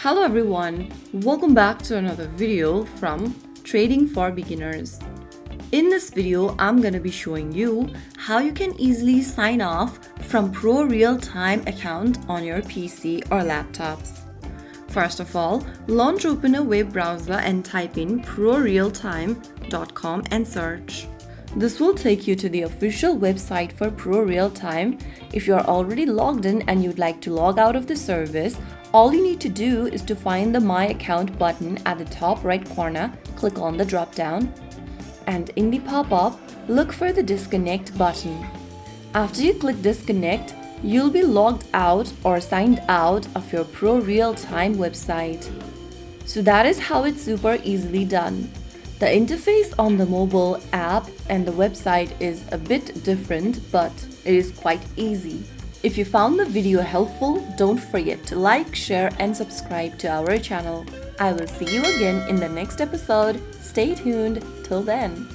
Hello everyone, welcome back to another video from Trading for Beginners. In this video, I'm going to be showing you how you can easily sign off from ProRealTime account on your PC or laptops. First of all, launch open a web browser and type in ProRealTime.com and search. This will take you to the official website for ProRealTime. If you're already logged in and you'd like to log out of the service, all you need to do is to find the My Account button at the top right corner, click on the drop down, and in the pop-up, look for the Disconnect button. After you click Disconnect, you'll be logged out or signed out of your ProRealTime website. So that is how it's super easily done. The interface on the mobile app and the website is a bit different, but it is quite easy. If you found the video helpful, don't forget to like, share and subscribe to our channel. I will see you again in the next episode. Stay tuned. Till then.